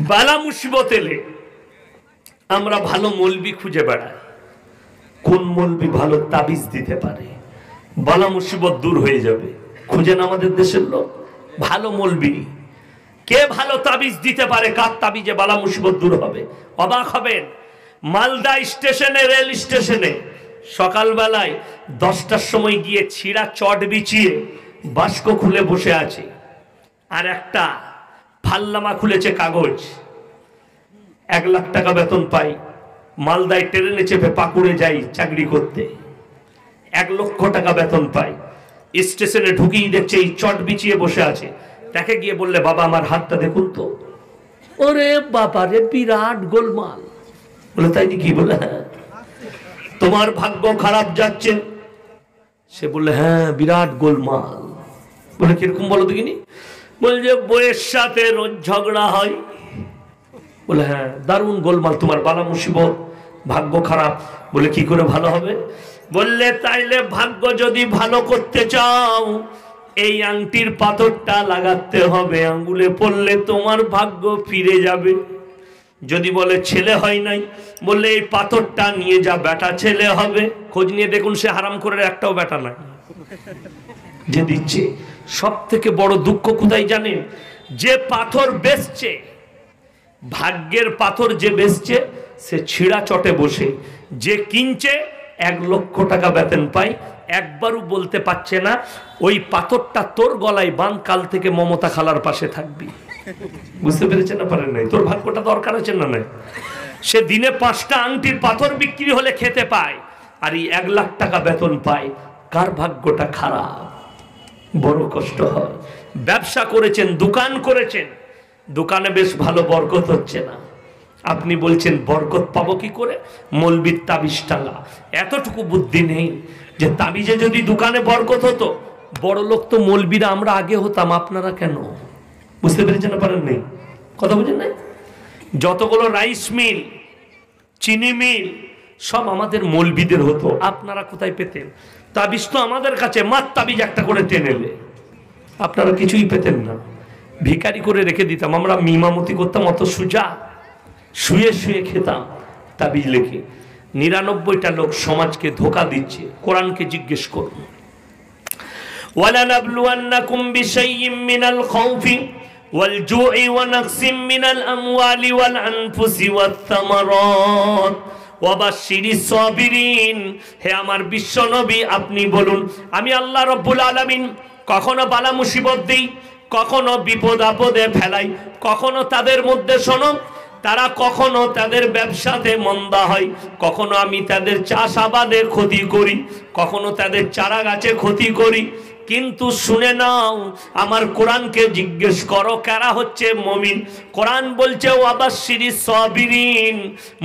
বালা মুসিবত এলে আমরা ভালো মৌলবি খুঁজে বেড়াই, কোন মৌলবি ভালো তাবিজ দিতে পারে, বালা মুসিবত দূর হয়ে যাবে। খুঁজেন আমাদের দেশের লোক ভালো মৌলবি, কে ভালো তাবিজ দিতে পারে, কার তাবিজে বালা মুসিবত দূর হবে। অবাক হবেন, মালদা স্টেশনে, রেল স্টেশনে সকালবেলায় 10টার সময় গিয়ে ছিঁড়া চট বিছিয়ে বাস্ক খুলে বসে আছে, আর একটা ফাল্লামা খুলেছে কাগজ। 1 লাখ টাকা বেতন পাই, মালদায় ট্রেনে চেপে পাকুড়ে যাই চাকরি করতে, 1 লক্ষ টাকা বেতন পাই। স্টেশনে ঢুকিয়ে দেখছে এই চট বিছিয়ে বসে আছে। তাকে গিয়ে বললে, বাবা আমার হাতটা দেখুন তো। ওরে বাবা রে, বিরাট গোলমাল। বলে তাই নাকি? বলে হ্যাঁ। তোমার ভাগ্য খারাপ যাচ্ছে। সে বললে হ্যাঁ, বিরাট গোলমাল। বলে কিরকম বলো দেখিনি? বলছে বইয়ের সাথে রোজ ঝগড়া হয়। বলে হ্যাঁ, দারুণ গোলমাল, তোমার বালা মুসিবত, ভাগ্য খারাপ। বলে কি করে ভালো হবে? বললে তাইলে ভাগ্য যদি ভালো করতে চাও, এই আংটির পাথরটা লাগাতে হবে, আঙ্গুলে পড়লে তোমার ভাগ্য ফিরে যাবে। যদি বলে ছেলে হয় নাই, বললে এই পাথরটা নিয়ে যা, বেটা ছেলে হবে। খোঁজ নিয়ে দেখুন, সে হারাম করে একটাও বেটা নাই যে দিচ্ছে। সব থেকে বড় দুঃখ কোথায় জানেন? যে পাথর বেচছে, ভাগ্যের পাথর যে বেচছে, সে ছিঁড়া চটে বসে। যে কিনছে 1 লক্ষ টাকা বেতন পায়, একবারও বলতে পারছে না ওই পাথরটা তোর গলায় বাঁধ, কাল থেকে মমতা খালার পাশে থাকবি। বুঝতে পেরেছেন না? পারেন নাই? তোর ভাগ্যটা দরকার আছে না? নাই। সে দিনে 5টা আংটির পাথর বিক্রি হলে খেতে পায়, আর এই 1 লাখ টাকা বেতন পায়। কার ভাগ্যটা খারাপ? বড় কষ্ট হয়। ব্যবসা করেছেন, দোকান করেছেন, দোকানে বেশ ভালো বরকত হচ্ছে না, আপনি বলছেন বরকত পাবো কি করে? মৌলবীর তাবিজ টাঙ্গা। এতটুকু বুদ্ধি নেই যে তাবিজে যদি দোকানে বরকত হতো, বড় লোক তো মৌলবীরা আমরা আগে হতাম, আপনারা কেন? বুঝতে পেরেছেন না? পারেন নেই? কথা বুঝেন নাই? যতগুলো রাইস মিল, চিনি মিল, সব আমাদের মৌলবীদের হতো, আপনারা কোথায় পেতেন? তাবিজ তো আমাদের কাছে, মাত তাবিজ একটা করে টেনেলে, আপনারা কিছুই পেতেন না, ভিখারি করে রেখে দিতাম। আমরা মিমামতি করতাম, অত সুজা, শুয়ে শুয়ে খেতাম তাবিজ লেখে। 99টা লোক সমাজকে ধোকা দিচ্ছে। কোরআনকে জিজ্ঞেস করুন, ওয়ালানাবলুয়ান্নাকুম বিশাইইম মিনাল খাউফি ওয়াল জুই ওয়া নাকসিম মিনাল আমওয়ালি ওয়াল আনফুসি ওয়াত থামারাত ওয়া বাশশিরিস সাবিরিন। হে আমার বিশ্ব নবী, আপনি বলুন, আমি আল্লাহ রাব্বুল আলামিন কখনো বালা মুসিবত দেই, কখনো বিপদ আপদে ফেলাই, কখনো তাদের মধ্যে শোনো তারা কখনো তাদের ব্যবসাতে মন্দা হয়, কখনো আমি তাদের চাষাবাদে ক্ষতি করি, কখনো তাদের চারা গাছে ক্ষতি করি। কিন্তু শুনে নাও, আমার কোরআনকে জিজ্ঞেস করো কারা হচ্ছে মুমিন। কোরআন বলছে ওয়াবাশশিরিস সাবিরিন,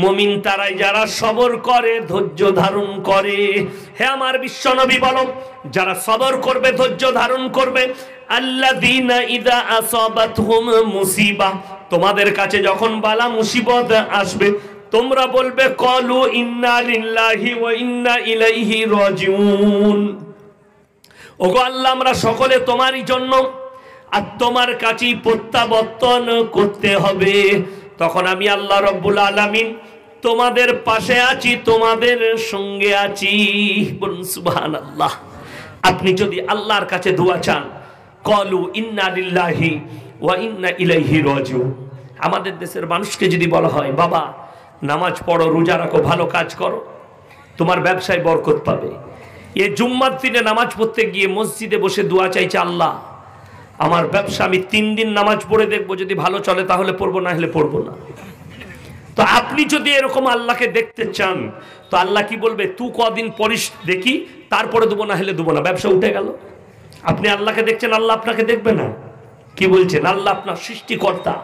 মুমিন তারাই যারা সবর করে, ধৈর্য ধারণ করে। হে আমার বিশ্বনবী বলো, যারা সবর করবে, ধৈর্য ধারণ করবে, আল্লাযীনা ইযা আসাবাতহুম মুসিবা, তোমাদের কাছে যখন বালা মুসিবত আসবে, তোমরা বলবে ক্বালু ইন্না লিল্লাহি ওয়া ইন্না ইলাইহি রাজিউন। ওগো আল্লাহ, আমরা সকলে তোমারই জন্য আর তোমার কাছেই প্রত্যাবর্তন করতে হবে। তখন আমি আল্লাহ রাব্বুল আলামিন তোমাদের পাশে আছি, তোমাদের সঙ্গে আছি। বলুন সুবহানাল্লাহ। আপনি যদি আল্লাহর কাছে দোয়া চান, ক্বালু ইন্না লিল্লাহি ওয়া ইন্না ইলাইহি রাজিউন। আমাদের দেশের মানুষকে যদি বলা হয়, বাবা নামাজ পড়ো, রোজা রাখো, ভালো কাজ করো, তোমার ব্যবসায় বরকত পাবে। এই জুম্মার দিনে নামাজ পড়তে গিয়ে মসজিদে বসে দোয়া চাইছে, আল্লাহ আমার ব্যবসা আমি 3 দিন নামাজ পড়ে দেখবো, যদি ভালো চলে তাহলে পড়বো, না হলে পড়বো না। তো আপনি যদি এরকম আল্লাহকে দেখতে চান, তো আল্লাহ কি বলবে, তুই কদিন পড়িস দেখি, তারপরে দেবো, না হলে দেবো না। ব্যবসা উঠে গেল। আপনি আল্লাহকে দেখছেন, আল্লাহ আপনাকে দেখবে না। কি বলছেন? আল্লাহ আপনার সৃষ্টিকর্তা।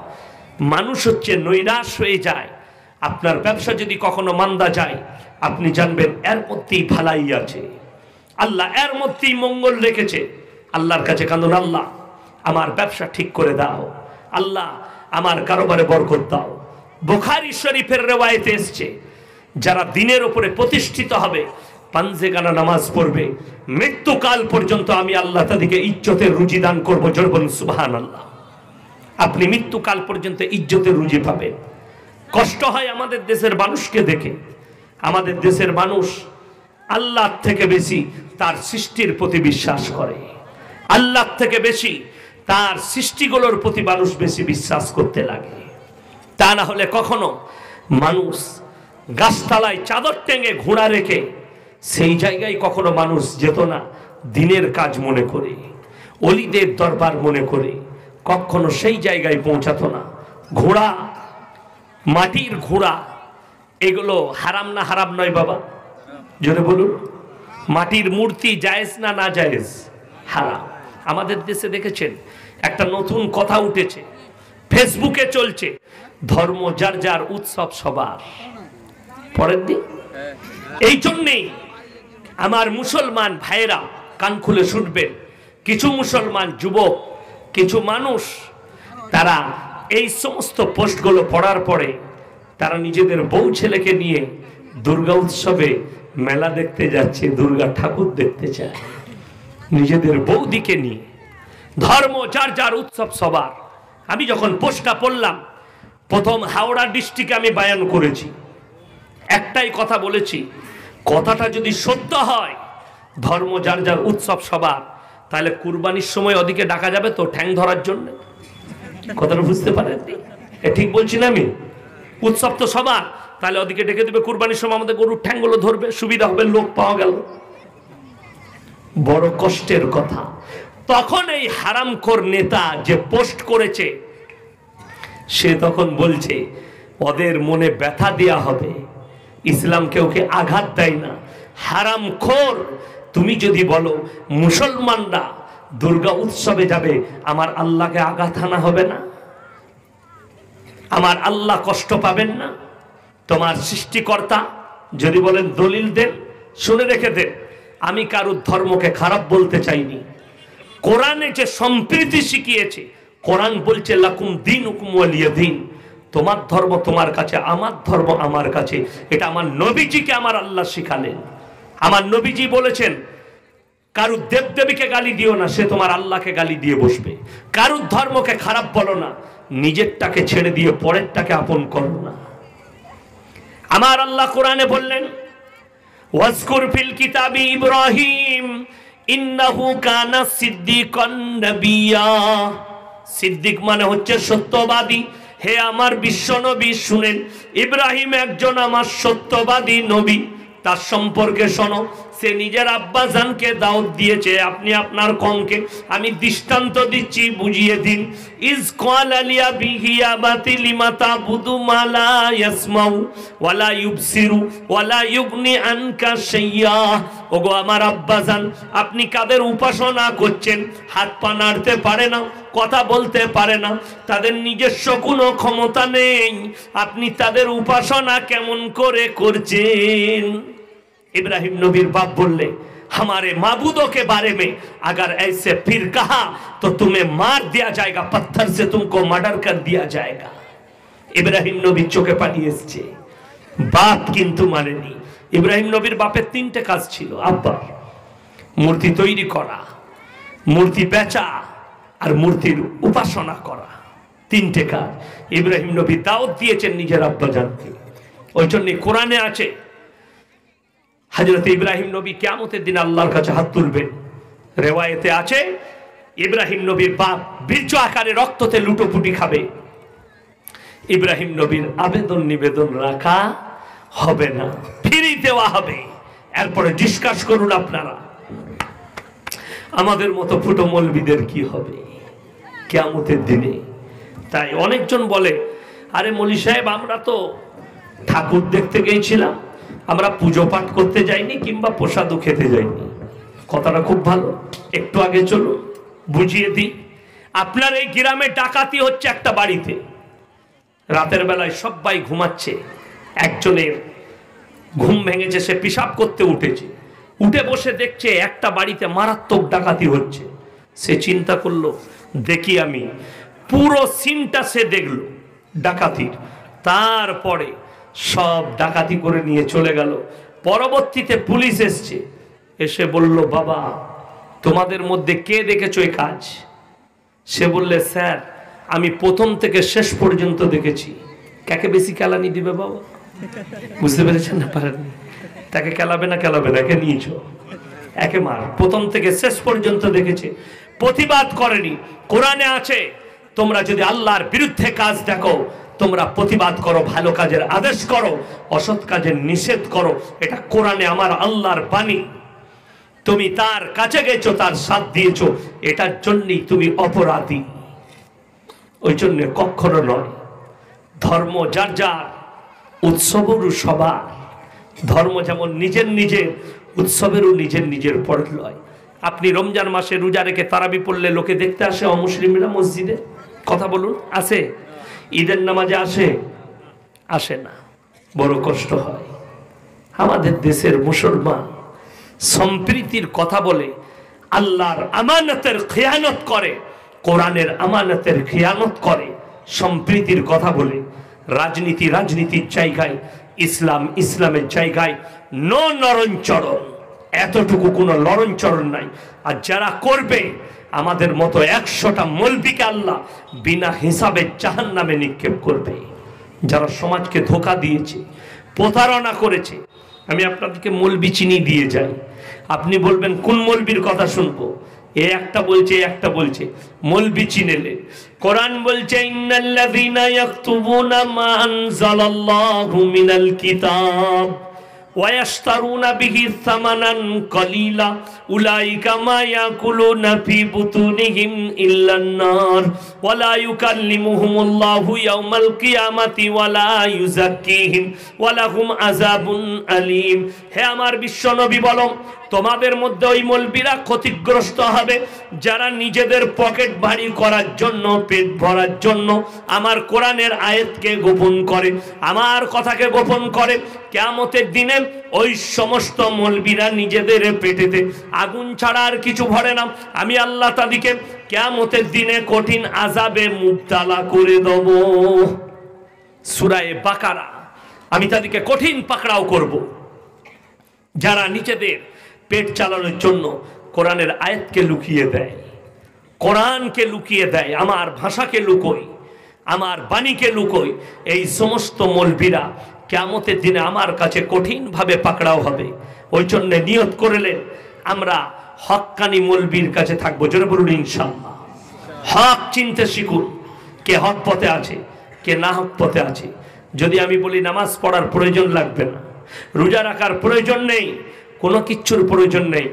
মানুষ হচ্ছে নৈরাশ হয়ে যায়। আপনার ব্যবসা যদি কখনো মান্দা যায়, আপনি জানবেন এর মধ্যেই ভালাই আছে, আল্লাহ এর মধ্যেই মঙ্গল রেখেছে। আল্লাহর কাছে কাঁদুন, আল্লাহ আমার ব্যবসা ঠিক করে দাও, আল্লাহ আমার কারোবারে বরকত দাও। বুখারী শরীফের রিওয়ায়েতে এসেছে, যারা দিনের উপরে প্রতিষ্ঠিত হবে, পাঞ্জেগানা নামাজ পড়বে, মৃত্যুকাল পর্যন্ত আমি আল্লাহ তাদেরকে ইজ্জতের রুজি দান করবো। জোর বলুন সুবহানাল্লাহ। আপনি মৃত্যুকাল পর্যন্ত ইজ্জতের রুজি পাবেন। কষ্ট হয় আমাদের দেশের মানুষকে দেখে। আমাদের দেশের মানুষ আল্লাহ থেকে বেশি তার সৃষ্টির প্রতি বিশ্বাস করে, আল্লাহ থেকে বেশি তার সৃষ্টিগুলোর প্রতি মানুষ বেশি বিশ্বাস করতে লাগে। তা না হলে কখনো মানুষ গাছতলায় চাদর টেঙে ঘোড়া রেখে সেই জায়গায় কখনো মানুষ যেত না দিনের কাজ মনে করে, অলিদের দরবার মনে করে, কখনো সেই জায়গায় পৌঁছাতো না। ঘোড়া, মাটির ঘোড়া, এগুলো হারাম না হারাম নয় বাবা? জোরে বলুন। মাটির মূর্তি জায়েজ না না জায়েজ? হারাম। আমাদের দেশে দেখেছেন একটা নতুন কথা উঠেছে, ফেসবুকে চলছে, ধর্ম যার যার উৎসব সবার। পরের দিন এই জন্যেই আমার মুসলমান ভাইরা কান খুলে শুনবেন, কিছু মুসলমান যুবক, কিছু মানুষ তারা এই সমস্ত পোস্টগুলো পড়ার পরে তারা নিজেদের বউ ছেলেকে নিয়ে দুর্গা উৎসবে মেলা দেখতে যাচ্ছে, দুর্গা ঠাকুর দেখতে চায় নিজেদের বৌদিকে নিয়ে। ধর্ম যার যার উৎসব সবার। আমি যখন পোস্টটা পড়লাম, প্রথম হাওড়া ডিস্ট্রিক্টে আমি বায়ান করেছি, একটাই কথা বলেছি, কথাটা যদি সত্য হয়, ধর্ম যার যার উৎসব সবার, তাহলে কুরবানির সময় ওদিকে ডাকা যাবে তো ঠ্যাং ধরার জন্য। কথাটা বুঝতে পারেননি? ঠিক বলছি না আমি? উৎসব তো সবার, তাহলে ওদিকে ডেকে দেবে কুরবানির সময়, আমাদের গরুর ঠ্যাংগুলো ধরবে, সুবিধা হবে, লোক পাওয়া গেল। বড় কষ্টের কথা। তখন এই হারামখোর নেতা যে পোস্ট করেছে, সে তখন বলছে ওদের মনে ব্যথা দেয়া হবে, ইসলাম কেউকে আঘাত দেয় না। হারামখোর, তুমি যদি বলো মুসলমানরা দুর্গা উৎসবে যাবে, আমার আল্লাহকে আঘাত আনা হবে না? আমার আল্লাহ কষ্ট পাবেন না? তোমার সৃষ্টিকর্তা যদি বলেন দলিল দেন, শুনে রেখে দেন, আমি কারুর ধর্মকে খারাপ বলতে চাইনি। কোরআনে যে সম্প্রীতি শিখিয়েছে, কোরআন বলছে লাকুম দীনুকুম ওয়ালিয়া দীন, তোমার ধর্ম তোমার কাছে, আমার ধর্ম আমার কাছে। এটা আমার নবীজিকে আমার আল্লাহ শিখালেন। আমার নবীজি বলেছেন কারুর দেবদেবীকে গালি দিও না, সে তোমার আল্লাহকে গালি দিয়ে বসবে। কারুর ধর্মকে খারাপ বলো না, নিজেরটাকে ছেড়ে দিয়ে পরেরটাকে আপন করো না। আমার আল্লাহ কোরআনে বললেন ওয়াজকুর ফিল কিতাবি ইব্রাহিম ইন্নাহু কানা সিদ্দিকান নাবিয়্যা। সিদ্দিক মানে হচ্ছে সত্যবাদী। হে আমার বিশ্ব নবী শুনেন, ইব্রাহিম একজন আমার সত্যবাদী নবী। তার সম্পর্কে শোনো, সে নিজের আব্বাজানকে দাওয়াত দিয়েছে, আপনি আপনার কমকে। আমি দৃষ্টান্ত দিচ্ছি, বুঝিয়ে দিন। ইজ ক্বালা লিআবিহি ইয়া বাতি লিমা তা'বুদু মা লা ইয়াসমাউ ওয়ালা ইউবসিরু ওয়ালা ইউগনি আনকা শাইয়্যা। ওগো আমার আব্বাজান, আপনি কাদের উপাসনা করছেন? হাত পা নাড়তে পারে না, কথা বলতে পারে না, তাদের নিজস্ব কোনো ক্ষমতা নেই, আপনি তাদের উপাসনা কেমন করে করছেন? इब्राहिम नबीर बाप बोले हमारे माबूदों के बारे में अगर ऐसे फिर कहा तो तुम्हें मार दिया जाएगा, पत्थर से तुमको मर्डर कर दिया जाएगा। इब्राहिम नबी चोखे पानी एসেছে, बाप किंतु मानेনি। इब्राहिम नबीर बापेर तीनटे काज छिलो, आब्बा मूर्ति तैरी करा, मूर्ति बेचा और मूर्तिर उपासना करा, तीनटे काज। इब्राहिम नबी दाওয়াত দিয়েছেন নিজের আব্বাজানকে। ওই জন্য কোরআনে আছে हजरत इब्राहिम नबी कियामतेर दिन आल्लाहर काछे हाथ तुलबेन। रेवायते आछे इब्राहिम नबीर बाप बीर्ज आकारे रक्तते लुटोपुटी खाबे। इब्राहिम नबीर आवेदन निवेदन राखा होबे ना, फिरी देवा होबे। एरपरे डिसकास करुन आपनारा आमादेर मतो फुटो मौलबीदेर कि होबे कियामतेर दिने। ताई अनेकजन बोले आरे मौलवी साहेब आमरा तो ठाकुर देखते गेछिलाम, আমরা পূজো পাঠ করতে যাইনি কিংবা প্রসাদও খেতে যাইনি। কথাটা খুব ভালো, একটু আগে চলুন বুঝিয়ে দিই। আপনার এই গ্রামে ডাকাতি হচ্ছে একটা বাড়িতে, রাতের বেলায় সবাই ঘুমাচ্ছে, একজনের ঘুম ভেঙেছে, সে পেশাব করতে উঠেছে, উঠে বসে দেখছে একটা বাড়িতে মারাত্মক ডাকাতি হচ্ছে। সে চিন্তা করলো দেখি আমি, পুরো সিনটা সে দেখলো ডাকাতির, তারপরে সব ডাকাতি করে নিয়ে চলে গেল। পরবর্তীতে পুলিশ এসছে, এসে বলল বাবা তোমাদের মধ্যে কে দেখেছো এই কাজ? সে বললে স্যার আমি প্রথম থেকে শেষ পর্যন্ত দেখেছি। কাকে বেশি কেলানি দিবে বাবা? বুঝতে পেরেছেন না? পারেননি? তাকে কেলাবে না, একে নিয়েছ, একে মার। প্রথম থেকে শেষ পর্যন্ত দেখেছে, প্রতিবাদ করেনি। কোরআনে আছে, তোমরা যদি আল্লাহর বিরুদ্ধে কাজ দেখো, তোমরা প্রতিবাদ করো, ভালো কাজের আদেশ করো, অসৎ কাজের নিষেধ করো। এটা কোরআনে আমার আল্লাহর বাণী। তুমি তার কাছে গেছো, তার সাথ দিয়েছো, এটার জন্যই তুমি অপরাধী। ওই জন্য কখনো নয়। ধর্ম যার যার, উৎসবেরও সবার। ধর্ম যেমন নিজের নিজের, উৎসবেরও নিজের নিজের পরিচয়। আপনি রমজান মাসে রোজা রেখে তারাবি পড়লে লোকে দেখতে আসে অমুসলিমরা মসজিদে? কথা বলুন, আসে? ঈদের নামাজে আসে না। বড় কষ্ট হয়। আমাদের দেশের মুসলমান সম্প্রীতির কথা বলে আল্লাহর আমানতের খেয়ানত করে, কোরআনের আমানতের খেয়ানত করে, সম্প্রীতির কথা বলে। রাজনীতির জায়গায়, ইসলামের জায়গায় নরণচরণ, এতটুকু কোনো লরণচরণ নাই। আর যারা করবে, আমাদের মতো 100টা মৌলবীকে আল্লাহ বিনা হিসাবে জাহান্নামে নিক্ষেপ করবে। যারা সমাজকে ধোঁকা দিয়েছে, প্রতারণা করেছে। আমি আপনাদেরকে মৌলবী চিনি দিয়ে যাই, আপনি বলবেন কোন মৌলবীর কথা শুনবো? এ একটা বলছে মৌলবী চিনেলে। কোরআন বলছে, ইন্নাল্লাযীনা ইয়াকতুবুনা মা আনজালাল্লাহু মিনাল কিতাব ওয়া ইয়াশতারুনা বিহি সামানান কলিলা উলাইকা মা ইয়াকুলুনা ফি বুতুনিহিম ইল্লান নার ওয়া লা ইউকাল্লিমুহুমুল্লাহু ইয়াওমাল কিয়ামাতি ওয়া লা ইউযাক্কিহিম ওয়া লাহুম আযাবুন আলীম। হে আমার বিশ্বনবী, বলো, তোমাদের মধ্যে ওই মৌলবীরা ক্ষতিগ্রস্ত হবে যারা নিজেদের পকেট ভারী করার জন্য, পেট ভরার জন্য আমার কোরআনের আয়াতকে গোপন করে, আমার কথাকে গোপন করে। কিয়ামতের দিনে ওই সমস্ত মৌলবীরা নিজেদের পেটেতে আগুন ছাড়া আর কিছু ভরে না। আমি আল্লাহ তাদেরকে কিয়ামতের দিনে কঠিন আযাবে মুবতালা করে দেব। সূরা বাকারা। আমি তাদেরকে কঠিন পাকড়াও করব যারা নিজেদের পেট চালানোর জন্য কোরআনের আয়াতকে লুকিয়ে দেয়, কোরআনকে লুকিয়ে দেয়, আমার ভাষাকে লুকোয়, আমার বাণীকে লুকোয়। এই সমস্ত মৌলবীরা কিয়ামতের দিনে আমার কাছে কঠিনভাবে পাকড়াও হবে। ওই জন্য নিয়ত করলেন, আমরা হক্কানি মৌলবীর কাছে থাকবো। জোরে বলুন ইনশাআল্লাহ। হক চিনতে শিখুন, কে হক পথে আছে, কে না হক পথে আছে। যদি আমি বলি নামাজ পড়ার প্রয়োজন লাগবে না, রোজা রাখার প্রয়োজন নেই, কোনো কিচ্ছুর প্রয়োজন নেই,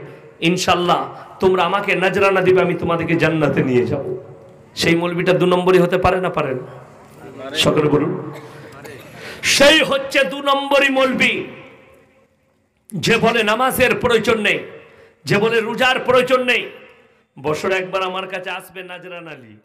ইনশাল্লাহ তোমরা আমাকে নজরানা দিবে, আমি তোমাদেরকে জান্নাতে নিয়ে যাব, সেই মৌলবীটা 2 নম্বরই হতে পারে না? পারেন? সকলে বলুন। সেই হচ্ছে 2 নম্বরই মৌলবী, যে বলে নামাজের প্রয়োজন নেই, যে বলে রোজার প্রয়োজন নেই। বছরে একবার আমার কাছে আসবে নজরানা নিয়ে,